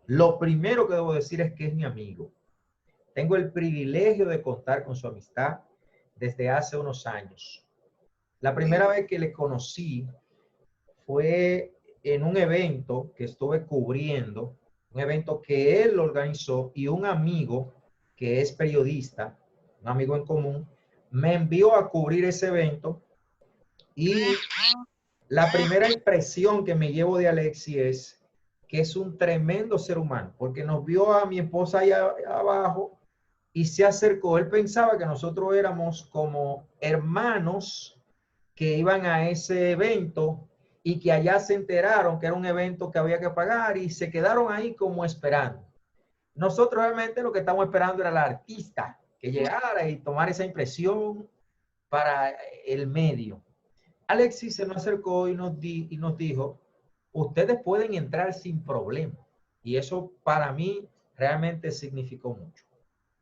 Lo primero que debo decir es que es mi amigo. Tengo el privilegio de contar con su amistad desde hace unos años. La primera vez que le conocí fue en un evento que estuve cubriendo, un evento que él organizó y un amigo que es periodista, un amigo en común, me envió a cubrir ese evento y la primera impresión que me llevo de Alexi es que es un tremendo ser humano, porque nos vio a mi esposa allá abajo y se acercó. Él pensaba que nosotros éramos como hermanos que iban a ese evento y que allá se enteraron que era un evento que había que pagar y se quedaron ahí como esperando. Nosotros realmente lo que estamos esperando era el artista que llegara y tomar esa impresión para el medio. Alexis se nos acercó y nos dijo, ustedes pueden entrar sin problema. Y eso para mí realmente significó mucho.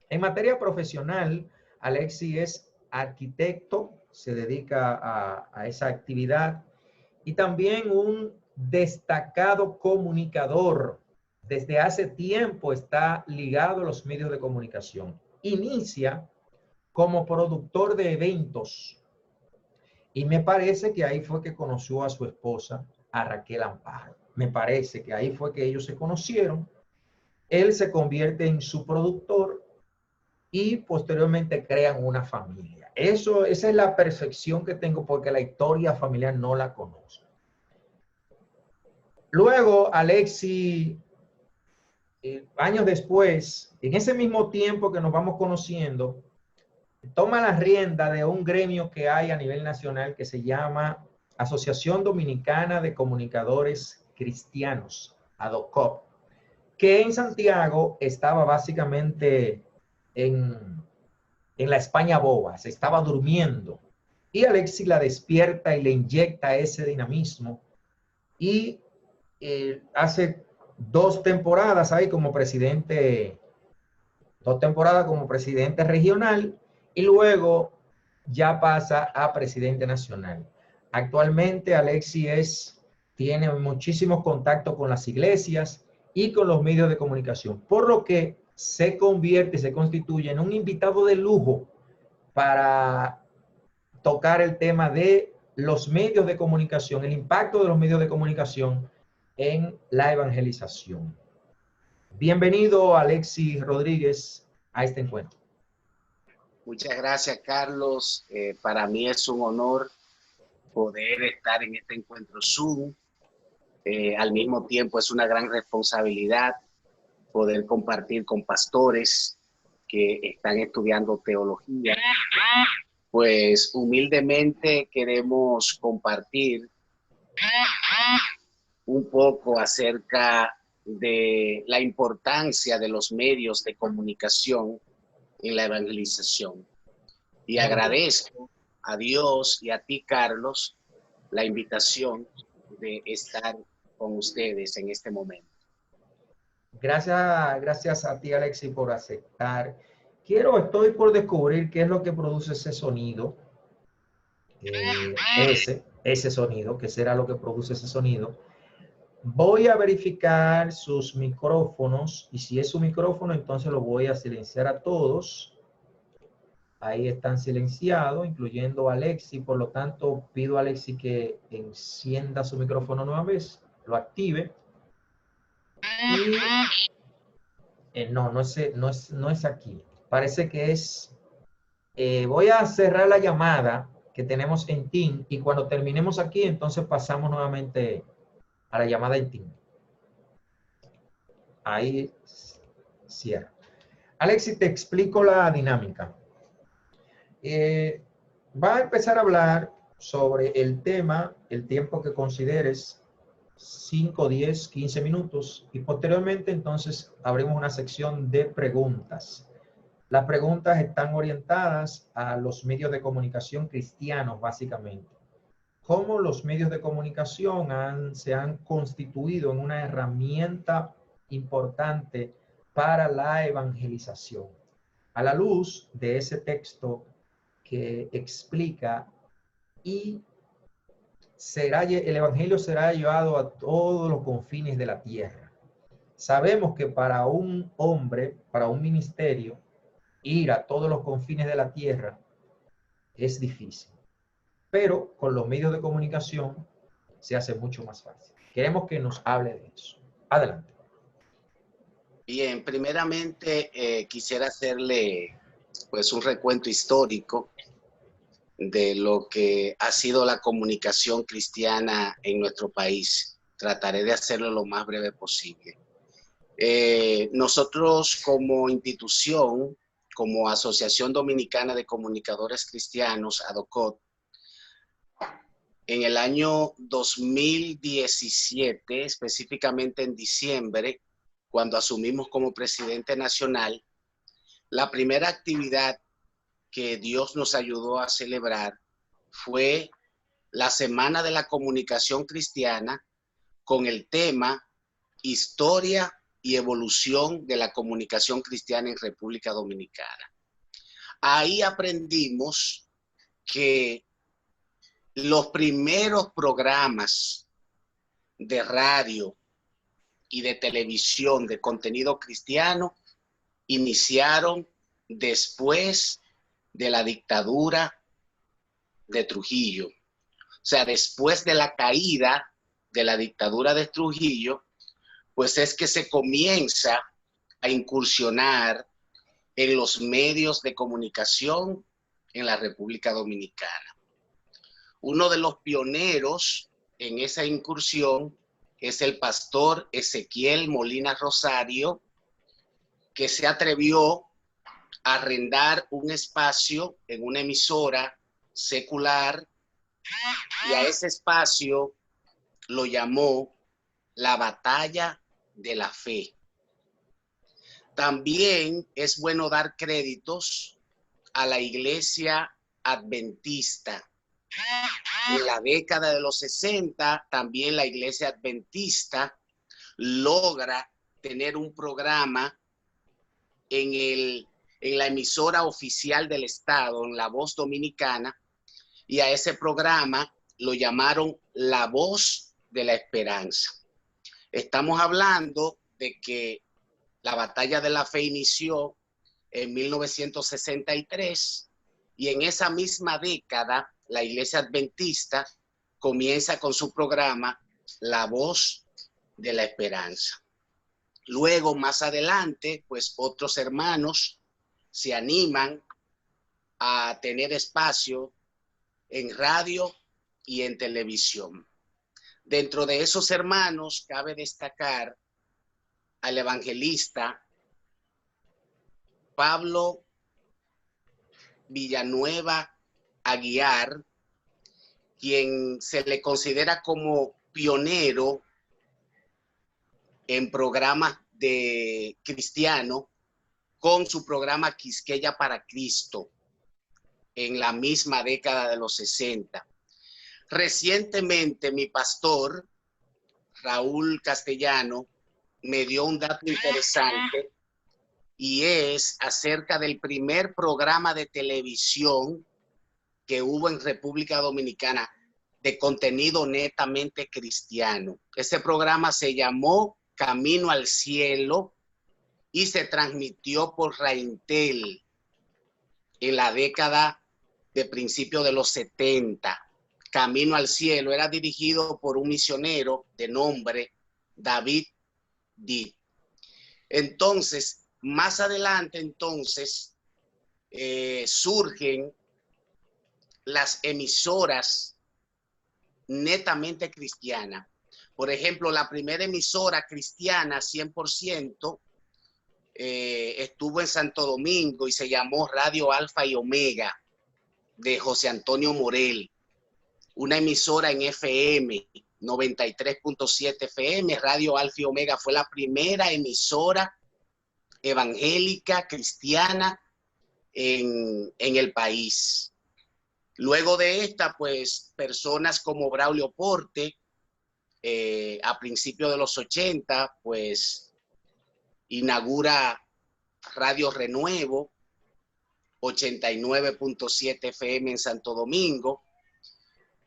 En materia profesional, Alexis es arquitecto, se dedica a esa actividad y también un destacado comunicador. Desde hace tiempo está ligado a los medios de comunicación. Inicia como productor de eventos y me parece que ahí fue que conoció a su esposa, a Raquel Amparo. Me parece que ahí fue que ellos se conocieron. Él se convierte en su productor y posteriormente crean una familia. Esa es la percepción que tengo porque la historia familiar no la conozco. Luego, Alexi, años después, en ese mismo tiempo que nos vamos conociendo, toma la rienda de un gremio que hay a nivel nacional que se llama Asociación Dominicana de Comunicadores Cristianos, ADOCOP, que en Santiago estaba básicamente en la España boba, se estaba durmiendo. Y Alexis la despierta y le inyecta ese dinamismo. Y hace 2 temporadas ahí como presidente, 2 temporadas como presidente regional y luego ya pasa a presidente nacional. Actualmente Alexis tiene muchísimos contactos con las iglesias y con los medios de comunicación, por lo que se convierte, se constituye en un invitado de lujo para tocar el tema de los medios de comunicación, el impacto de los medios de comunicación en la evangelización. Bienvenido, Alexis Rodríguez, a este encuentro. Muchas gracias, Carlos. Para mí es un honor poder estar en este encuentro Zoom. Al mismo tiempo es una gran responsabilidad poder compartir con pastores que están estudiando teología. Pues humildemente queremos compartir un poco acerca de la importancia de los medios de comunicación en la evangelización. Y agradezco a Dios y a ti, Carlos, la invitación de estar con ustedes en este momento. Gracias a ti, Alexis, por aceptar. Estoy por descubrir qué es lo que produce ese sonido, ese sonido, qué será lo que produce ese sonido. Voy a verificar sus micrófonos y si es su micrófono, entonces lo voy a silenciar a todos. Ahí están silenciados, incluyendo a Alexis. Por lo tanto, pido a Alexis que encienda su micrófono nueva vez, lo active. Y no es aquí. Parece que es... voy a cerrar la llamada que tenemos en Teams y cuando terminemos aquí, entonces pasamos nuevamente a la llamada en Teams. Ahí cierra. Alexis, te explico la dinámica. Va a empezar a hablar sobre el tema, el tiempo que consideres, 5, 10, 15 minutos, y posteriormente entonces abrimos una sección de preguntas. Las preguntas están orientadas a los medios de comunicación cristianos, básicamente. Cómo los medios de comunicación se han constituido en una herramienta importante para la evangelización. A la luz de ese texto que explica y el evangelio será llevado a todos los confines de la tierra. Sabemos que para un hombre, para un ministerio, ir a todos los confines de la tierra es difícil, pero con los medios de comunicación se hace mucho más fácil. Queremos que nos hable de eso. Adelante. Bien, primeramente quisiera hacerle pues un recuento histórico de lo que ha sido la comunicación cristiana en nuestro país. Trataré de hacerlo lo más breve posible. Nosotros como institución, como Asociación Dominicana de Comunicadores Cristianos, ADOCOT, en el año 2017, específicamente en diciembre, cuando asumimos como presidente nacional, la primera actividad que Dios nos ayudó a celebrar fue la Semana de la Comunicación Cristiana con el tema Historia y evolución de la comunicación cristiana en República Dominicana. Ahí aprendimos que los primeros programas de radio y de televisión de contenido cristiano iniciaron después de la dictadura de Trujillo. O sea, después de la caída de la dictadura de Trujillo, pues es que se comienza a incursionar en los medios de comunicación en la República Dominicana. Uno de los pioneros en esa incursión es el pastor Ezequiel Molina Rosario, que se atrevió a arrendar un espacio en una emisora secular, y a ese espacio lo llamó la Batalla de la Fe. También es bueno dar créditos a la Iglesia Adventista. En la década de los 60, también la Iglesia Adventista logra tener un programa en la emisora oficial del Estado, en La Voz Dominicana, y a ese programa lo llamaron La Voz de la Esperanza. Estamos hablando de que la Batalla de la Fe inició en 1963 y en esa misma década la Iglesia Adventista comienza con su programa La Voz de la Esperanza. Luego, más adelante, pues otros hermanos se animan a tener espacio en radio y en televisión. Dentro de esos hermanos cabe destacar al evangelista Pablo Villanueva Aguiar, quien se le considera como pionero en programas de cristiano con su programa Quisqueya para Cristo en la misma década de los 60. Recientemente mi pastor Raúl Castellano me dio un dato interesante, y es acerca del primer programa de televisión que hubo en República Dominicana de contenido netamente cristiano. Ese programa se llamó Camino al Cielo y se transmitió por Raintel en la década de principios de los 70. Camino al Cielo era dirigido por un misionero de nombre David Di. Entonces, más adelante, surgen las emisoras netamente cristianas. Por ejemplo, la primera emisora cristiana 100% estuvo en Santo Domingo y se llamó Radio Alfa y Omega de José Antonio Morel. Una emisora en FM, 93.7 FM. Radio Alfa y Omega fue la primera emisora evangélica cristiana en el país. Luego de esta, pues, personas como Braulio Porte, a principios de los 80, pues, inaugura Radio Renuevo, 89.7 FM en Santo Domingo.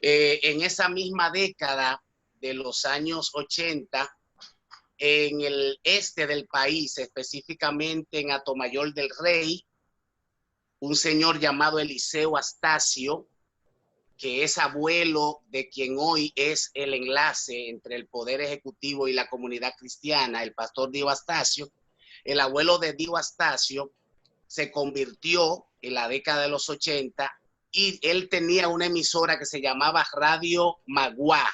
En esa misma década de los años 80, en el este del país, específicamente en Atomayor del Rey, un señor llamado Eliseo Astacio, que es abuelo de quien hoy es el enlace entre el Poder Ejecutivo y la comunidad cristiana, el pastor Dio Astacio. El abuelo de Dio Astacio se convirtió en la década de los 80 y él tenía una emisora que se llamaba Radio Magua,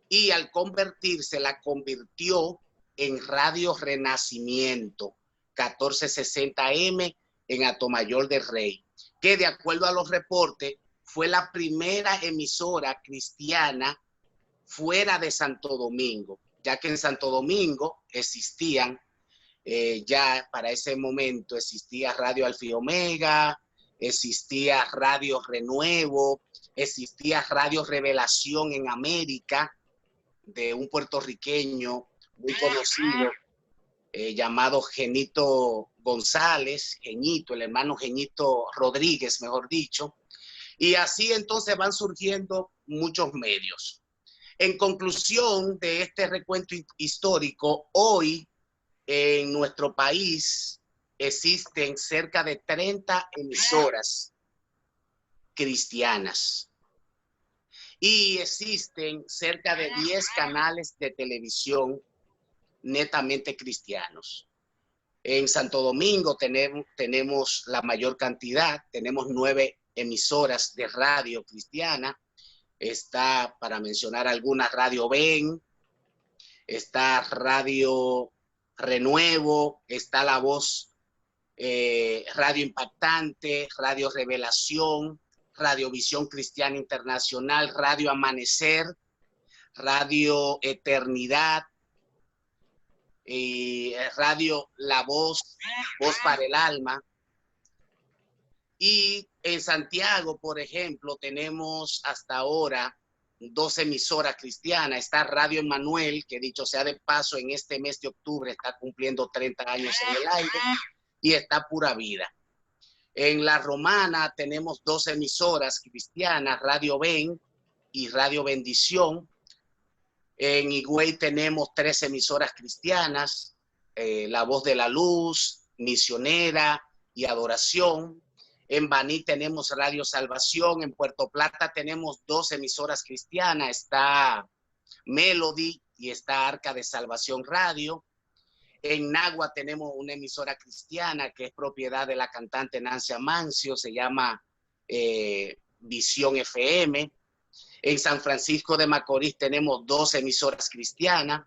y al convertirse la convirtió en Radio Renacimiento 1460M en Atomayor del Rey, que de acuerdo a los reportes fue la primera emisora cristiana fuera de Santo Domingo, ya que en Santo Domingo existían, ya para ese momento existía Radio Alfa y Omega, existía Radio Renuevo, existía Radio Revelación en América, de un puertorriqueño muy conocido, llamado Genito González, Geñito, el hermano Geñito Rodríguez, mejor dicho. Y así entonces van surgiendo muchos medios. En conclusión de este recuento histórico, hoy en nuestro país existen cerca de 30 emisoras cristianas y existen cerca de 10 canales de televisión netamente cristianos. En Santo Domingo tenemos la mayor cantidad, tenemos 9 emisoras de radio cristiana. Está, para mencionar algunas, Radio Ben, está Radio Renuevo, está La Voz, Radio Impactante, Radio Revelación, Radio Visión Cristiana Internacional, Radio Amanecer, Radio Eternidad, Radio La Voz, Voz para el Alma. Y en Santiago, por ejemplo, tenemos hasta ahora 2 emisoras cristianas. Está Radio Emmanuel, que dicho sea de paso, en este mes de octubre está cumpliendo 30 años en el aire, y está Pura Vida. En La Romana tenemos 2 emisoras cristianas, Radio Ben y Radio Bendición. En Higüey tenemos 3 emisoras cristianas, La Voz de la Luz, Misionera y Adoración. En Baní tenemos Radio Salvación. En Puerto Plata tenemos 2 emisoras cristianas, está Melody y está Arca de Salvación Radio. En Nagua tenemos una emisora cristiana que es propiedad de la cantante Nancy Amancio, se llama Visión FM. En San Francisco de Macorís tenemos 2 emisoras cristianas.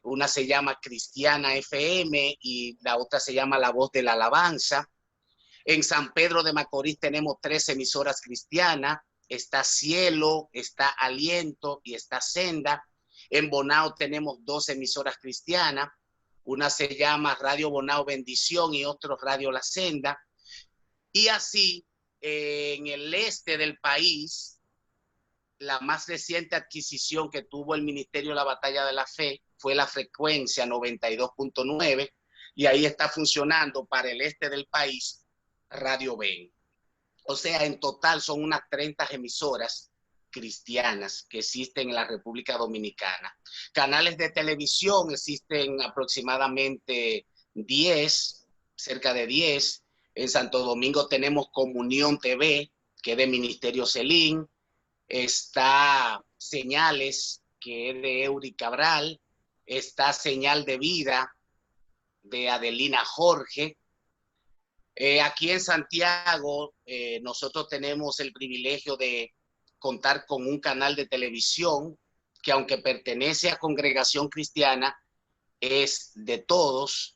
Una se llama Cristiana FM y la otra se llama La Voz de la Alabanza. En San Pedro de Macorís tenemos 3 emisoras cristianas. Está Cielo, está Aliento y está Senda. En Bonao tenemos 2 emisoras cristianas. Una se llama Radio Bonao Bendición y otro Radio La Senda. Y así, en el este del país, la más reciente adquisición que tuvo el Ministerio de la Batalla de la Fe fue la frecuencia 92.9, y ahí está funcionando para el este del país Radio Ben. O sea, en total son unas 30 emisoras cristianas que existen en la República Dominicana. Canales de televisión existen aproximadamente 10, cerca de 10. En Santo Domingo tenemos Comunión TV, que es de Ministerio Celín. Está Señales, que es de Eury Cabral. Está Señal de Vida, de Adelina Jorge. Aquí en Santiago, nosotros tenemos el privilegio de contar con un canal de televisión que, aunque pertenece a Congregación Cristiana, es de todos.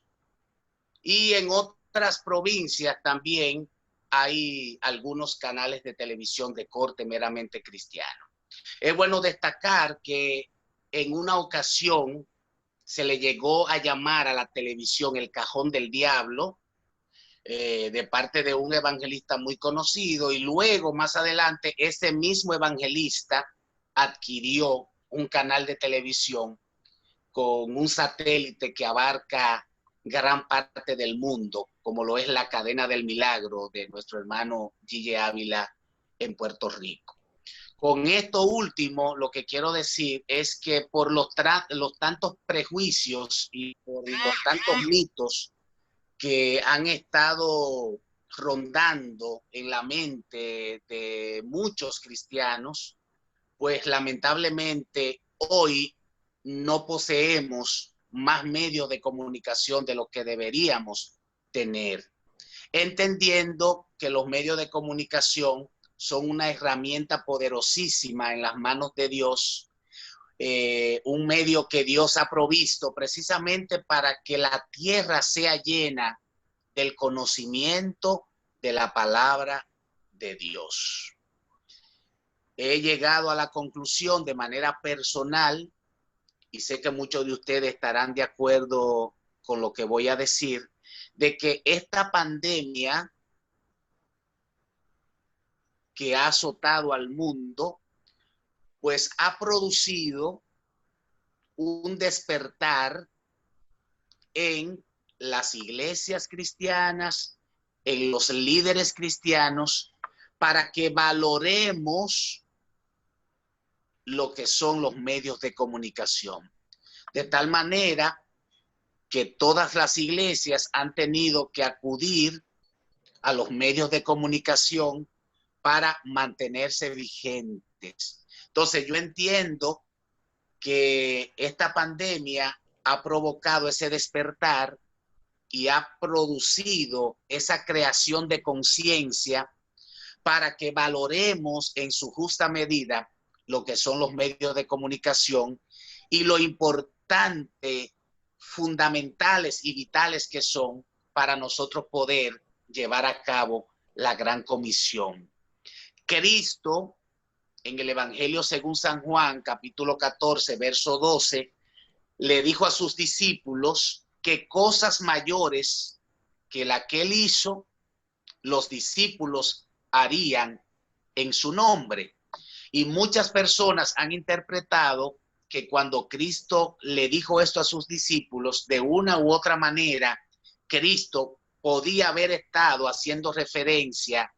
Y en otras provincias también hay algunos canales de televisión de corte meramente cristiano. Es bueno destacar que en una ocasión se le llegó a llamar a la televisión el Cajón del Diablo, de parte de un evangelista muy conocido, y luego más adelante ese mismo evangelista adquirió un canal de televisión con un satélite que abarca gran parte del mundo, como lo es la Cadena del Milagro de nuestro hermano Gille Ávila en Puerto Rico. Con esto último, lo que quiero decir es que por los tantos prejuicios y por los tantos mitos que han estado rondando en la mente de muchos cristianos, pues lamentablemente hoy no poseemos más medios de comunicación de los que deberíamos tener, entendiendo que los medios de comunicación son una herramienta poderosísima en las manos de Dios, un medio que Dios ha provisto precisamente para que la tierra sea llena del conocimiento de la palabra de Dios. He llegado a la conclusión de manera personal, y sé que muchos de ustedes estarán de acuerdo con lo que voy a decir, de que esta pandemia que ha azotado al mundo, pues ha producido un despertar en las iglesias cristianas, en los líderes cristianos, para que valoremos lo que son los medios de comunicación. De tal manera que todas las iglesias han tenido que acudir a los medios de comunicación para mantenerse vigentes. Entonces yo entiendo que esta pandemia ha provocado ese despertar y ha producido esa creación de conciencia para que valoremos en su justa medida lo que son los medios de comunicación y lo importante, fundamentales y vitales que son para nosotros poder llevar a cabo la gran comisión. Cristo, en el Evangelio según San Juan, capítulo 14, verso 12, le dijo a sus discípulos que cosas mayores que la que él hizo, los discípulos harían en su nombre. Y muchas personas han interpretado que cuando Cristo le dijo esto a sus discípulos, de una u otra manera, Cristo podía haber estado haciendo referencia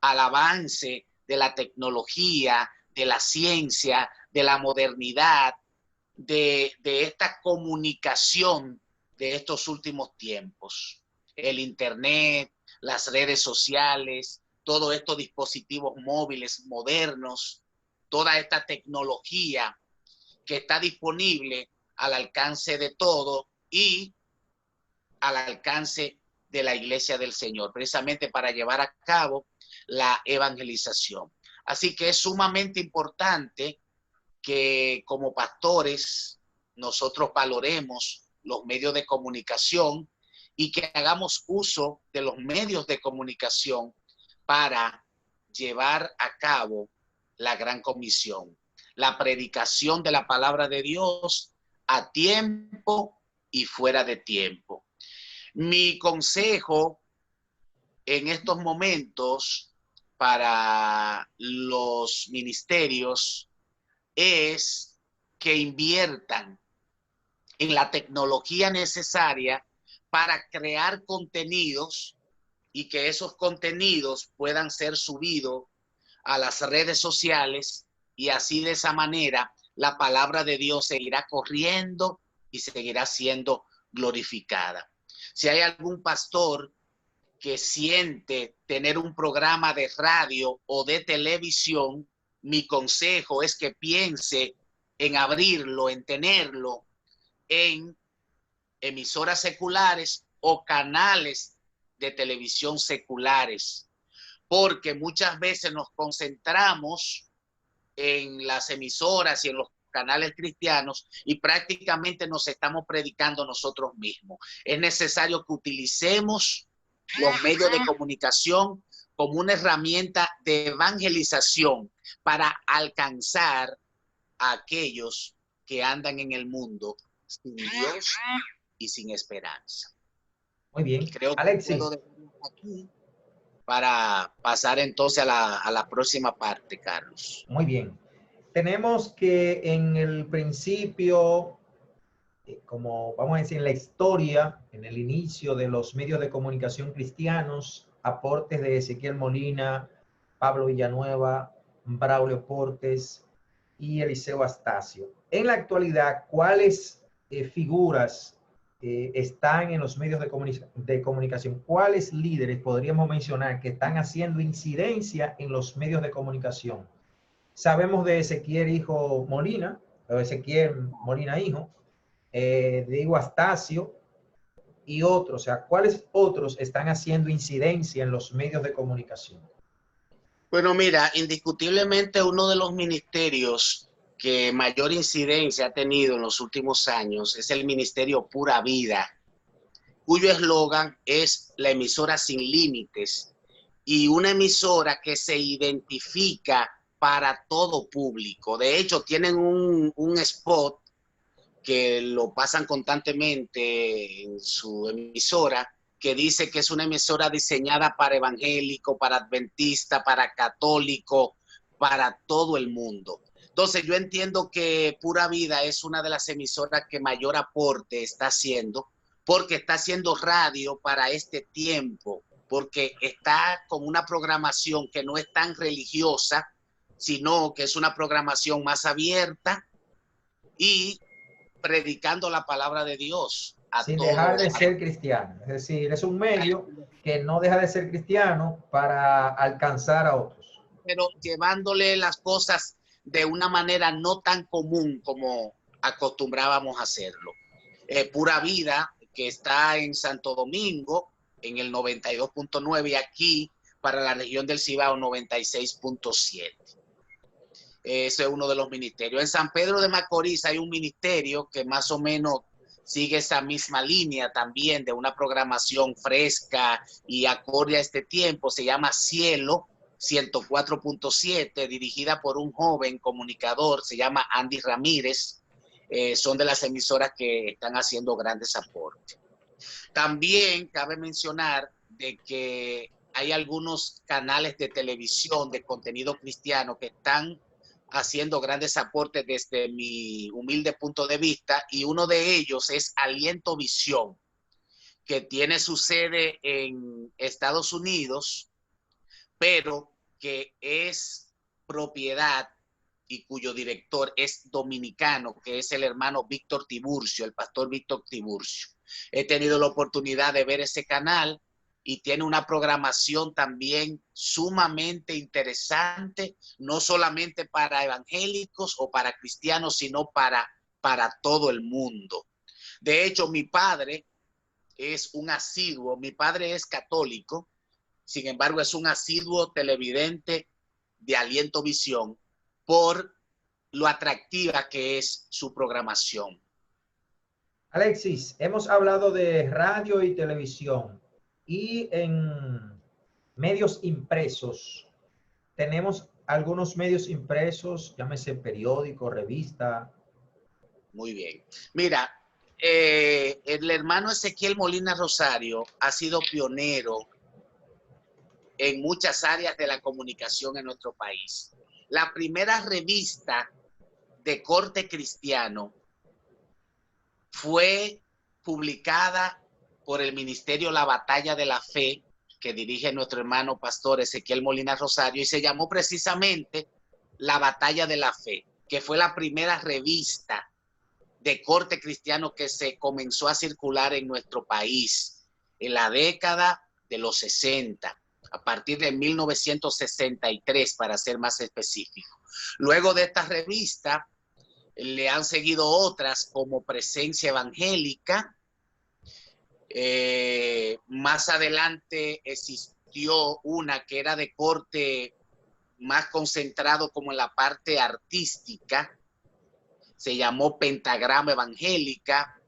al avance de la tecnología, de la ciencia, de la modernidad, de esta comunicación de estos últimos tiempos. El Internet, las redes sociales, todos estos dispositivos móviles modernos, toda esta tecnología que está disponible al alcance de todo y al alcance de la Iglesia del Señor, precisamente para llevar a cabo la evangelización. Así que es sumamente importante que como pastores nosotros valoremos los medios de comunicación y que hagamos uso de los medios de comunicación para llevar a cabo la gran comisión, la predicación de la palabra de Dios a tiempo y fuera de tiempo. Mi consejo en estos momentos para los ministerios es que inviertan en la tecnología necesaria para crear contenidos y que esos contenidos puedan ser subidos a las redes sociales y así de esa manera la palabra de Dios seguirá corriendo y seguirá siendo glorificada. Si hay algún pastor que siente tener un programa de radio o de televisión, mi consejo es que piense en abrirlo, en tenerlo en emisoras seculares o canales de televisión seculares, porque muchas veces nos concentramos en las emisoras y en los canales cristianos y prácticamente nos estamos predicando nosotros mismos. Es necesario que utilicemos los medios de comunicación como una herramienta de evangelización para alcanzar a aquellos que andan en el mundo sin Dios y sin esperanza. Muy bien. Creo que Alexis. puedo dejarlo aquí para pasar entonces a la próxima parte, Carlos. Muy bien. Tenemos que en el principio, como vamos a decir, en la historia, en el inicio de los medios de comunicación cristianos, aportes de Ezequiel Molina, Pablo Villanueva, Braulio Portes y Eliseo Astacio. En la actualidad, ¿cuáles figuras están en los medios de comunicación? ¿Cuáles líderes podríamos mencionar que están haciendo incidencia en los medios de comunicación? Sabemos de Ezequiel Hijo Molina, o Ezequiel Molina Hijo, de Diego Astacio y otros. O sea, ¿cuáles otros están haciendo incidencia en los medios de comunicación? Bueno, mira, indiscutiblemente uno de los ministerios que mayor incidencia ha tenido en los últimos años es el Ministerio Pura Vida, cuyo eslogan es la emisora sin límites y una emisora que se identifica para todo público. De hecho, tienen un spot que lo pasan constantemente en su emisora, que dice que es una emisora diseñada para evangélico, para adventista, para católico, para todo el mundo. Entonces yo entiendo que Pura Vida es una de las emisoras que mayor aporte está haciendo, porque está haciendo radio para este tiempo, porque está con una programación que no es tan religiosa, sino que es una programación más abierta y predicando la palabra de Dios a Sin dejar todo. de ser cristiano. Es decir, es un medio que no deja de ser cristiano para alcanzar a otros. Pero llevándole las cosas de una manera no tan común como acostumbrábamos a hacerlo. Pura Vida, que está en Santo Domingo, en el 92.9 y aquí para la región del Cibao 96.7. Ese es uno de los ministerios. En San Pedro de Macorís hay un ministerio que más o menos sigue esa misma línea también de una programación fresca y acorde a este tiempo. Se llama Cielo 104.7, dirigida por un joven comunicador, se llama Andy Ramírez. Son de las emisoras que están haciendo grandes aportes. También cabe mencionar de que hay algunos canales de televisión de contenido cristiano que están haciendo grandes aportes desde mi humilde punto de vista, y uno de ellos es Aliento Visión, que tiene su sede en Estados Unidos, pero que es propiedad y cuyo director es dominicano, que es el hermano Víctor Tiburcio, el pastor Víctor Tiburcio. He tenido la oportunidad de ver ese canal y tiene una programación también sumamente interesante, no solamente para evangélicos o para cristianos, sino para todo el mundo. De hecho, mi padre es un asiduo, mi padre es católico, sin embargo es un asiduo televidente de Aliento Visión por lo atractiva que es su programación. Alexis, hemos hablado de radio y televisión y en medios impresos. Tenemos algunos medios impresos, llámese periódico, revista. Muy bien. Mira, el hermano Ezequiel Molina Rosario ha sido pionero en muchas áreas de la comunicación en nuestro país. La primera revista de corte cristiano fue publicada por el Ministerio La Batalla de la Fe, que dirige nuestro hermano pastor Ezequiel Molina Rosario, y se llamó precisamente La Batalla de la Fe, que fue la primera revista de corte cristiano que se comenzó a circular en nuestro país en la década de los 60, a partir de 1963, para ser más específico. Luego de esta revista le han seguido otras como Presencia Evangélica. Más adelante existió una que era de corte más concentrado como en la parte artística, se llamó Pentagrama Evangélica.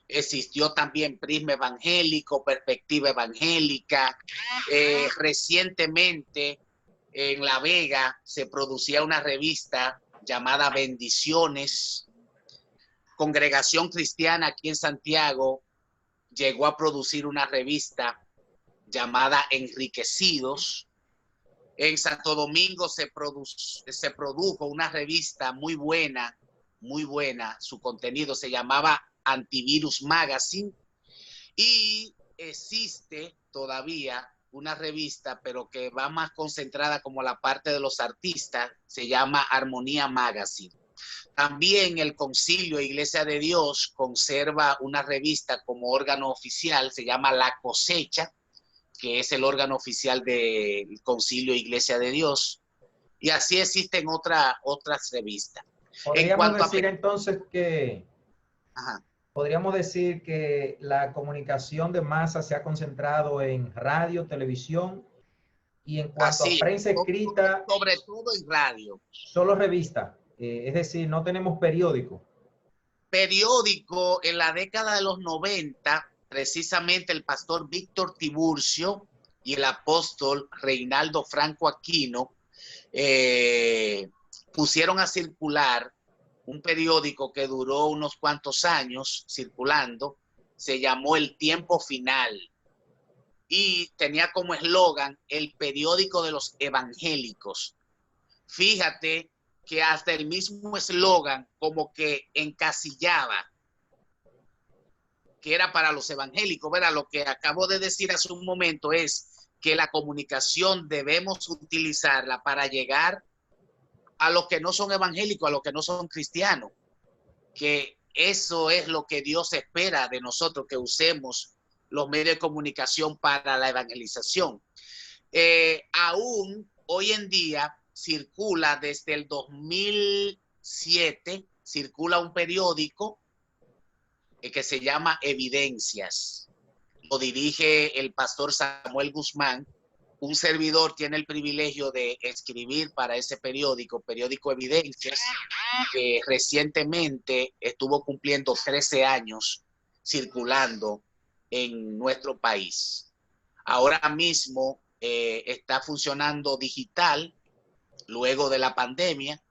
Existió también Prisma Evangélico, Perspectiva Evangélica. Recientemente en La Vega se producía una revista llamada Bendiciones. Congregación Cristiana aquí en Santiago llegó a producir una revista llamada Enriquecidos. En Santo Domingo se produjo una revista muy buena, su contenido se llamaba Antivirus Magazine, y existe todavía una revista, pero que va más concentrada como la parte de los artistas, se llama Armonía Magazine. También el Concilio Iglesia de Dios conserva una revista como órgano oficial, se llama La Cosecha, que es el órgano oficial del Concilio Iglesia de Dios. Y así existen otras revistas. Podríamos decir entonces que... Ajá. Podríamos decir que la comunicación de masa se ha concentrado en radio, televisión y en cuanto a prensa escrita, sobre todo en radio. Solo revista, es decir, no tenemos periódico. Periódico en la década de los 90, precisamente el pastor Víctor Tiburcio y el apóstol Reinaldo Franco Aquino pusieron a circular un periódico que duró unos cuantos años circulando, se llamó El Tiempo Final y tenía como eslogan el periódico de los evangélicos. Fíjate que hasta el mismo eslogan como que encasillaba que era para los evangélicos, ¿verdad? Lo que acabo de decir hace un momento es que la comunicación debemos utilizarla para llegar a los que no son evangélicos, a los que no son cristianos, que eso es lo que Dios espera de nosotros, que usemos los medios de comunicación para la evangelización. Aún hoy en día circula desde el 2007, circula un periódico que se llama Evidencias. Lo dirige el pastor Samuel Guzmán. Un servidor tiene el privilegio de escribir para ese periódico Evidencias, que recientemente estuvo cumpliendo 13 años circulando en nuestro país. Ahora mismo está funcionando digital luego de la pandemia,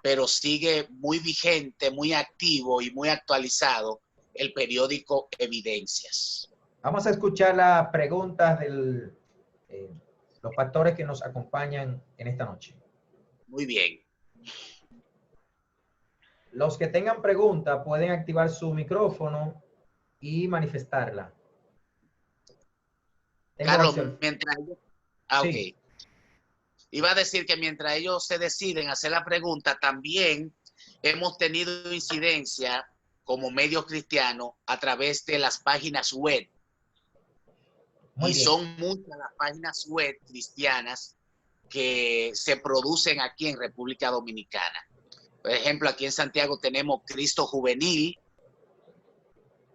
pero sigue muy vigente, muy activo y muy actualizado el periódico Evidencias. Vamos a escuchar las preguntas de los pastores que nos acompañan en esta noche. Muy bien. Los que tengan preguntas pueden activar su micrófono y manifestarla. Carlos, mientras... Sí. Ok. Iba a decir que mientras ellos se deciden hacer la pregunta, también hemos tenido incidencia como medios cristianos a través de las páginas web. Muy bien. Son muchas las páginas web cristianas que se producen aquí en República Dominicana. Por ejemplo, aquí en Santiago tenemos Cristo Juvenil,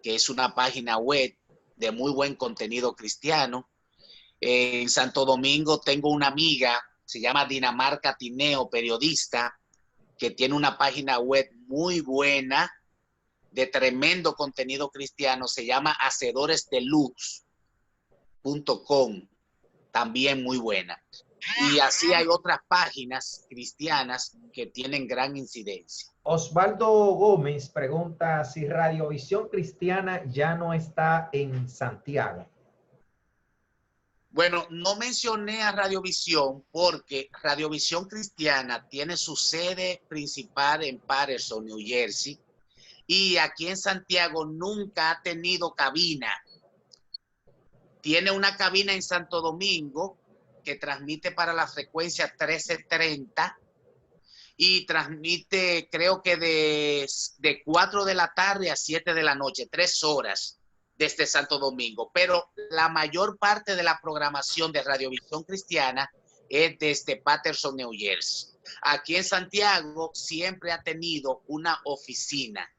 que es una página web de muy buen contenido cristiano. En Santo Domingo tengo una amiga, se llama Dinamarca Tineo, periodista, que tiene una página web muy buena, de tremendo contenido cristiano, se llama hacedoresdeluz.com, también muy buena. Y así hay otras páginas cristianas que tienen gran incidencia. Osvaldo Gómez pregunta si Radiovisión Cristiana ya no está en Santiago. Bueno, no mencioné a Radiovisión porque Radiovisión Cristiana tiene su sede principal en Paterson, New Jersey, y aquí en Santiago nunca ha tenido cabina. Tiene una cabina en Santo Domingo que transmite para la frecuencia 1330 y transmite, creo que de 4 de la tarde a 7 de la noche, 3 horas desde Santo Domingo. Pero la mayor parte de la programación de Radiovisión Cristiana es desde Paterson, New Jersey. Aquí en Santiago siempre ha tenido una oficina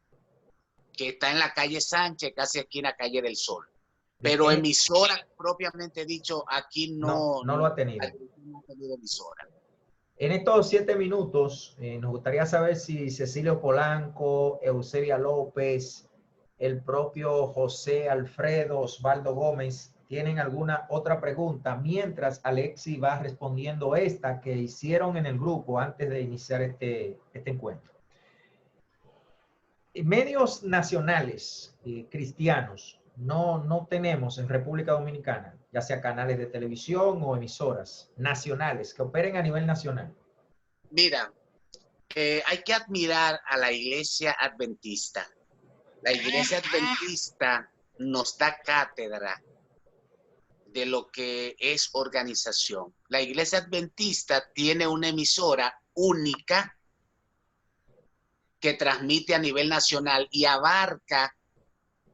que está en la calle Sánchez, casi esquina Calle del Sol. Pero emisora propiamente dicho, aquí no lo ha tenido. No ha tenido emisora. En estos 7 minutos, nos gustaría saber si Cecilio Polanco, Eusebia López, el propio José Alfredo, Osvaldo Gómez, tienen alguna otra pregunta, mientras Alexi va respondiendo esta que hicieron en el grupo antes de iniciar este encuentro. Medios nacionales cristianos no tenemos en República Dominicana, ya sea canales de televisión o emisoras nacionales que operen a nivel nacional. Mira, hay que admirar a la Iglesia Adventista. La Iglesia Adventista nos da cátedra de lo que es organización. La Iglesia Adventista tiene una emisora única que transmite a nivel nacional y abarca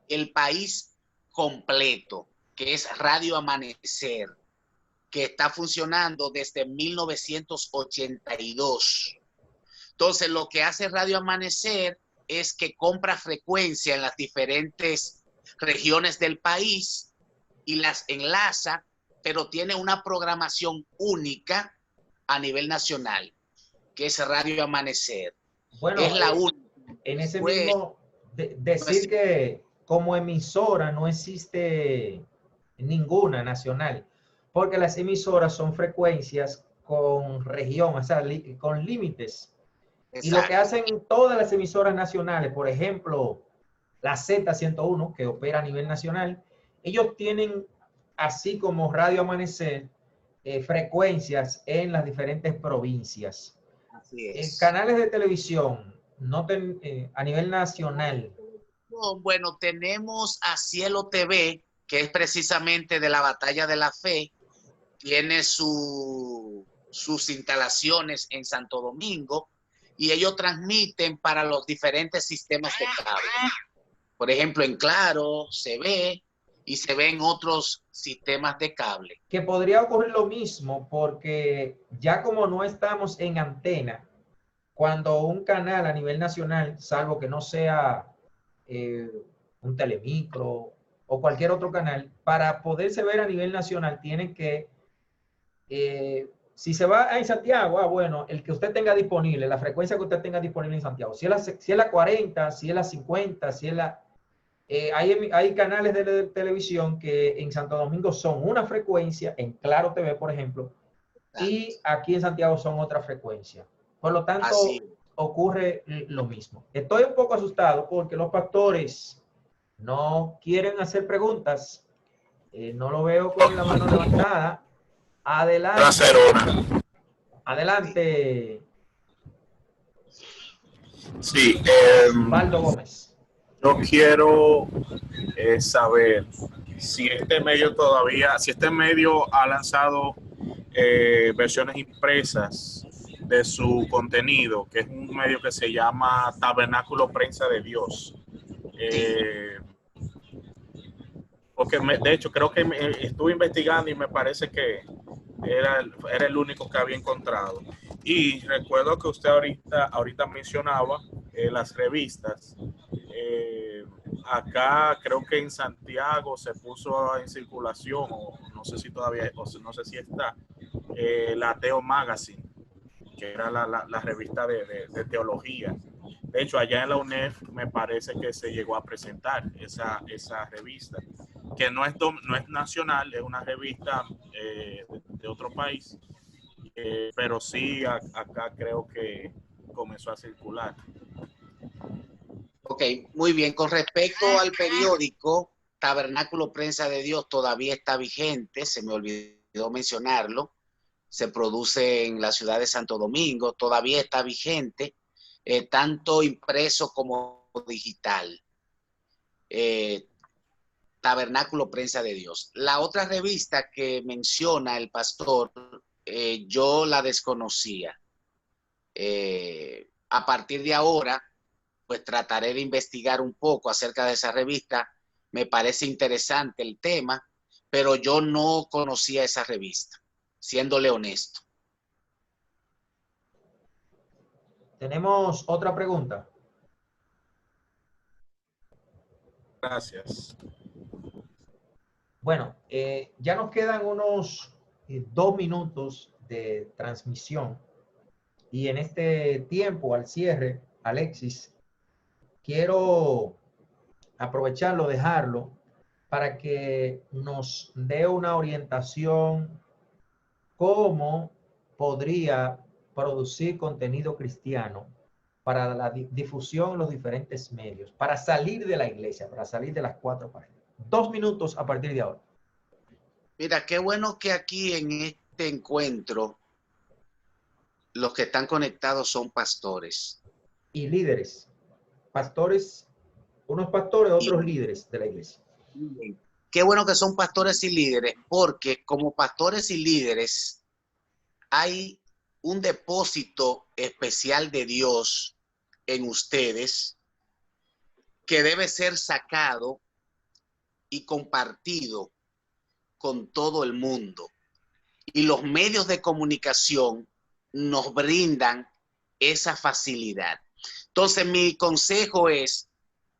el país completo, que es Radio Amanecer, que está funcionando desde 1982. Entonces, lo que hace Radio Amanecer es que compra frecuencia en las diferentes regiones del país y las enlaza, pero tiene una programación única a nivel nacional, que es Radio Amanecer. Bueno, Es la única. en ese Pues, mismo, decir que como emisora no existe ninguna nacional, porque las emisoras son frecuencias con región, o sea, con límites. Y lo que exacto. hacen todas las emisoras nacionales, por ejemplo, la Z101, que opera a nivel nacional, ellos tienen, así como Radio Amanecer, frecuencias en las diferentes provincias. Así es. Canales de televisión a nivel nacional. Bueno, tenemos a Cielo TV, que es precisamente de la Batalla de la Fe. Tiene sus instalaciones en Santo Domingo y ellos transmiten para los diferentes sistemas de cable. Por ejemplo, en Claro se ve y se ve en otros sistemas de cable. Que podría ocurrir lo mismo porque ya como no estamos en antena, cuando un canal a nivel nacional, salvo que no sea un Telemicro o cualquier otro canal, para poderse ver a nivel nacional tienen que, si se va a Santiago, bueno, el que usted tenga disponible, la frecuencia que usted tenga disponible en Santiago, si es la 40, si es la 50, si es la... hay canales de televisión que en Santo Domingo son una frecuencia, en Claro TV, por ejemplo, y aquí en Santiago son otra frecuencia. Por lo tanto, Así. ocurre lo mismo. Estoy un poco asustado porque los pastores no quieren hacer preguntas. No lo veo con la mano levantada. Adelante. Adelante. Sí, Osvaldo Gómez. yo quiero saber si este medio ha lanzado versiones impresas de su contenido, que es un medio que se llama Tabernáculo Prensa de Dios. Porque de hecho creo que estuve investigando y me parece que era el único que había encontrado. Y recuerdo que usted ahorita mencionaba las revistas. Acá creo que en Santiago se puso en circulación, o no sé si todavía, o no sé si está, la Teo Magazine, que era la revista de teología. De hecho, allá en la UNEF me parece que se llegó a presentar esa revista, que no es nacional, es una revista de otro país, pero sí acá creo que comenzó a circular. Ok, muy bien. Con respecto al periódico, Tabernáculo Prensa de Dios todavía está vigente, se me olvidó mencionarlo. Se produce en la ciudad de Santo Domingo, todavía está vigente, tanto impreso como digital. Tabernáculo Prensa de Dios. La otra revista que menciona el pastor, yo la desconocía. A partir de ahora, pues trataré de investigar un poco acerca de esa revista. Me parece interesante el tema, pero yo no conocía esa revista, siéndole honesto. Tenemos otra pregunta. Gracias. Bueno, ya nos quedan unos 2 minutos de transmisión y en este tiempo, al cierre, Alexis, quiero aprovecharlo, dejarlo, para que nos dé una orientación cómo podría producir contenido cristiano para la difusión en los diferentes medios, para salir de la iglesia, para salir de las 4 paredes. 2 minutos a partir de ahora. Mira, qué bueno que aquí en este encuentro los que están conectados son pastores. Y líderes, pastores, unos pastores, otros líderes de la iglesia. qué bueno que son pastores y líderes, porque como pastores y líderes hay un depósito especial de Dios en ustedes que debe ser sacado y compartido con todo el mundo. Y los medios de comunicación nos brindan esa facilidad. Entonces, mi consejo es,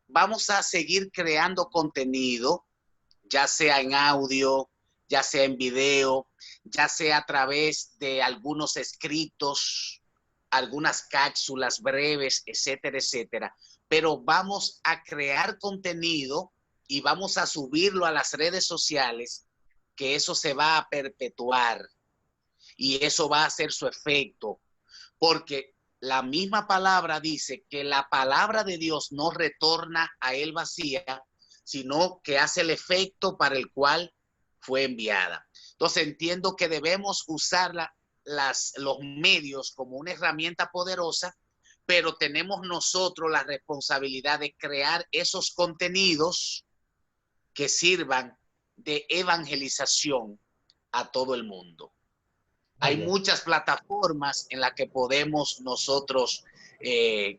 vamos a seguir creando contenido, ya sea en audio, ya sea en video, ya sea a través de algunos escritos, algunas cápsulas breves, etcétera, etcétera. Pero vamos a crear contenido y vamos a subirlo a las redes sociales, que eso se va a perpetuar y eso va a hacer su efecto, porque la misma palabra dice que la palabra de Dios no retorna a él vacía, sino que hace el efecto para el cual fue enviada. Entonces entiendo que debemos usar los medios como una herramienta poderosa, pero tenemos nosotros la responsabilidad de crear esos contenidos que sirvan de evangelización a todo el mundo. Hay muchas plataformas en las que podemos nosotros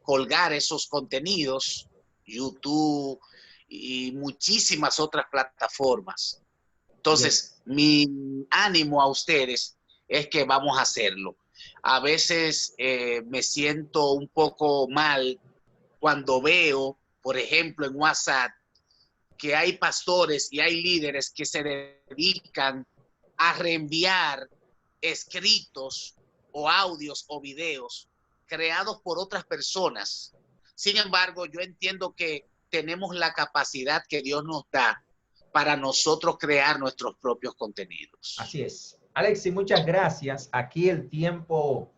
colgar esos contenidos, YouTube y muchísimas otras plataformas. Entonces, mi ánimo a ustedes es que vamos a hacerlo. A veces me siento un poco mal cuando veo, por ejemplo, en WhatsApp, que hay pastores y hay líderes que se dedican a reenviar escritos o audios o videos creados por otras personas. Sin embargo, yo entiendo que tenemos la capacidad que Dios nos da para nosotros crear nuestros propios contenidos. Así es. Alexis, muchas gracias. Aquí el tiempo